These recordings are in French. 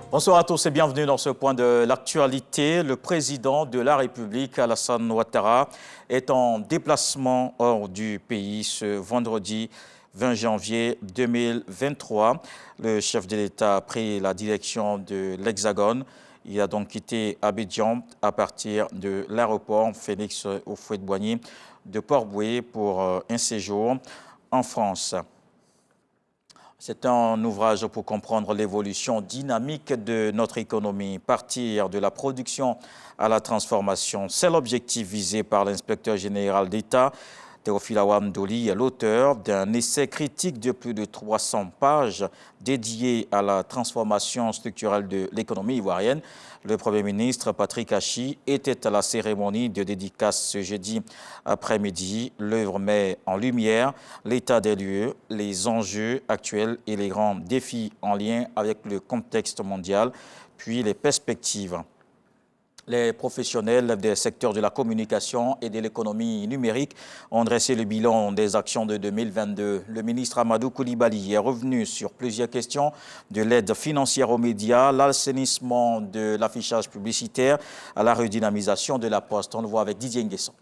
Bonsoir à tous et bienvenue dans ce point de l'actualité. Le président de la République, Alassane Ouattara, est en déplacement hors du pays ce vendredi 20 janvier 2023. Le chef de l'État a pris la direction de l'Hexagone. Il a donc quitté Abidjan à partir de l'aéroport Félix Houphouët-Boigny de Port-Bouët pour un séjour en France. C'est un ouvrage pour comprendre l'évolution dynamique de notre économie, partir de la production à la transformation. C'est l'objectif visé par l'inspecteur général d'État, Théophile Awamdoli, l'auteur d'un essai critique de plus de 300 pages dédié à la transformation structurelle de l'économie ivoirienne. Le Premier ministre Patrick Achi était à la cérémonie de dédicace ce jeudi après-midi. L'œuvre met en lumière l'état des lieux, les enjeux actuels et les grands défis en lien avec le contexte mondial, puis les perspectives. Les professionnels des secteurs de la communication et de l'économie numérique ont dressé le bilan des actions de 2022. Le ministre Amadou Coulibaly est revenu sur plusieurs questions de l'aide financière aux médias, l'assainissement de l'affichage publicitaire, à la redynamisation de la poste. On le voit avec Didier Nguesson.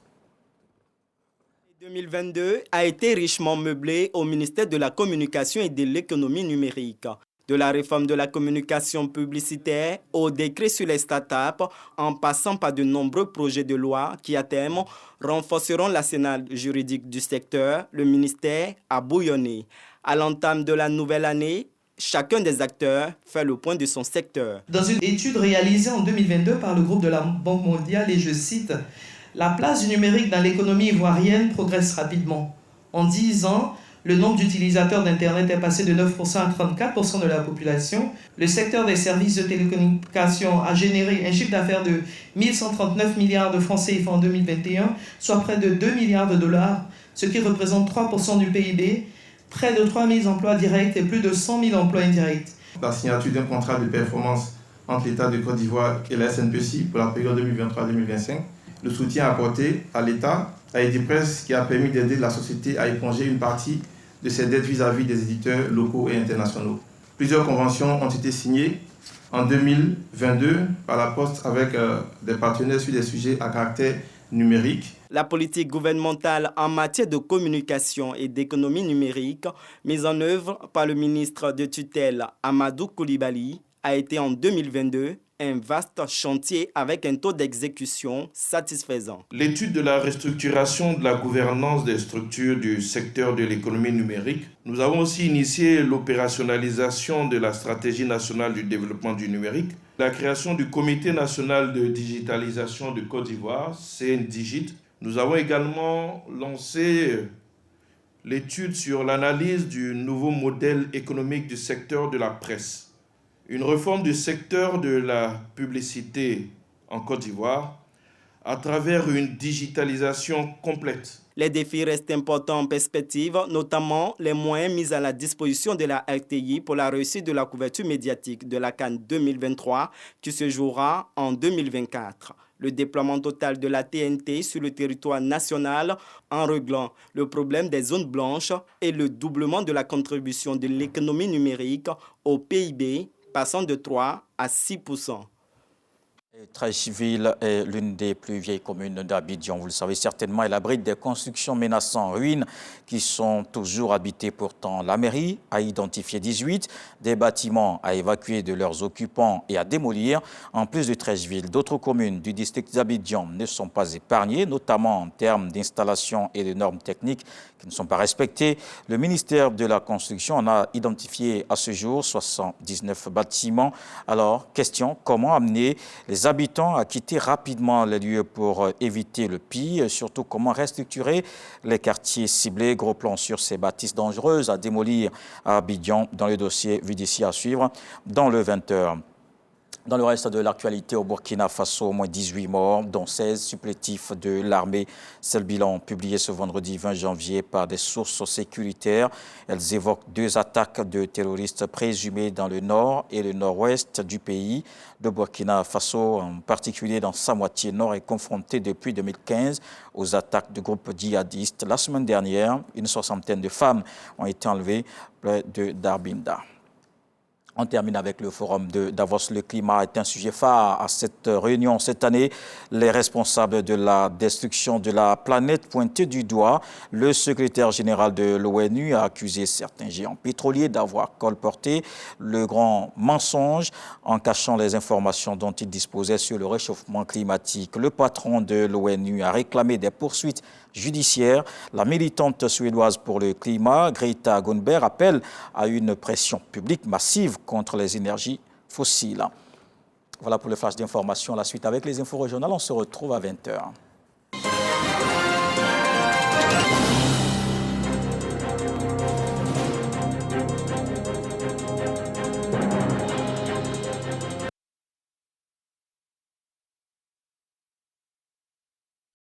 2022 a été richement meublé au ministère de la Communication et de l'économie numérique. De la réforme de la communication publicitaire au décret sur les startups, en passant par de nombreux projets de loi qui, à terme, renforceront l'arsenal juridique du secteur, le ministère a bouillonné. À l'entame de la nouvelle année, chacun des acteurs fait le point de son secteur. Dans une étude réalisée en 2022 par le groupe de la Banque mondiale, et je cite, « La place du numérique dans l'économie ivoirienne progresse rapidement. En 10 ans, le nombre d'utilisateurs d'Internet est passé de 9% à 34% de la population. Le secteur des services de télécommunications a généré un chiffre d'affaires de 1139 milliards de francs CFA en 2021, soit près de 2 milliards de dollars, ce qui représente 3% du PIB, près de 3 000 emplois directs et plus de 100 000 emplois indirects. La signature d'un contrat de performance entre l'État de Côte d'Ivoire et la SNPC pour la période 2023-2025, le soutien apporté à l'État a été presque qui a permis d'aider la société à éponger une partie de ses dettes vis-à-vis des éditeurs locaux et internationaux. Plusieurs conventions ont été signées en 2022 par la Poste avec des partenaires sur des sujets à caractère numérique. La politique gouvernementale en matière de communication et d'économie numérique, mise en œuvre par le ministre de tutelle Amadou Coulibaly, a été en 2022 un vaste chantier avec un taux d'exécution satisfaisant. L'étude de la restructuration de la gouvernance des structures du secteur de l'économie numérique. Nous avons aussi initié l'opérationnalisation de la stratégie nationale du développement du numérique, la création du Comité national de digitalisation de Côte d'Ivoire, CNDigit. Nous avons également lancé l'étude sur l'analyse du nouveau modèle économique du secteur de la presse. Une réforme du secteur de la publicité en Côte d'Ivoire à travers une digitalisation complète. Les défis restent importants en perspective, notamment les moyens mis à la disposition de la RTI pour la réussite de la couverture médiatique de la CAN 2023 qui se jouera en 2024. Le déploiement total de la TNT sur le territoire national en réglant le problème des zones blanches et le doublement de la contribution de l'économie numérique au PIB passant de 3 à 6%. Treichville est l'une des plus vieilles communes d'Abidjan. Vous le savez certainement, elle abrite des constructions menaçant ruines qui sont toujours habitées. Pourtant, la mairie a identifié 18 des bâtiments à évacuer de leurs occupants et à démolir. En plus de Treichville, d'autres communes du district d'Abidjan ne sont pas épargnées, notamment en termes d'installation et de normes techniques qui ne sont pas respectées. Le ministère de la Construction en a identifié à ce jour 79 bâtiments. Alors, question, comment amener les habitants à quitter rapidement les lieux pour éviter le pire, surtout comment restructurer les quartiers ciblés. Gros plan sur ces bâtisses dangereuses à démolir à Abidjan dans le dossier vu d'ici à suivre dans le 20h. Dans le reste de l'actualité, au Burkina Faso, au moins 18 morts, dont 16 supplétifs de l'armée. C'est le bilan publié ce vendredi 20 janvier par des sources sécuritaires. Elles évoquent 2 attaques de terroristes présumées dans le nord et le nord-ouest du pays. Le Burkina Faso, en particulier dans sa moitié nord, est confronté depuis 2015 aux attaques de groupes djihadistes. La semaine dernière, une soixantaine de femmes ont été enlevées près de Darbinda. On termine avec le forum de Davos. Le climat est un sujet phare à cette réunion. Cette année, les responsables de la destruction de la planète pointaient du doigt. Le secrétaire général de l'ONU a accusé certains géants pétroliers d'avoir colporté le grand mensonge en cachant les informations dont ils disposaient sur le réchauffement climatique. Le patron de l'ONU a réclamé des poursuites judiciaire. La militante suédoise pour le climat, Greta Thunberg, appelle à une pression publique massive contre les énergies fossiles. Voilà pour le flash d'information. La suite avec les infos régionales, on se retrouve à 20h.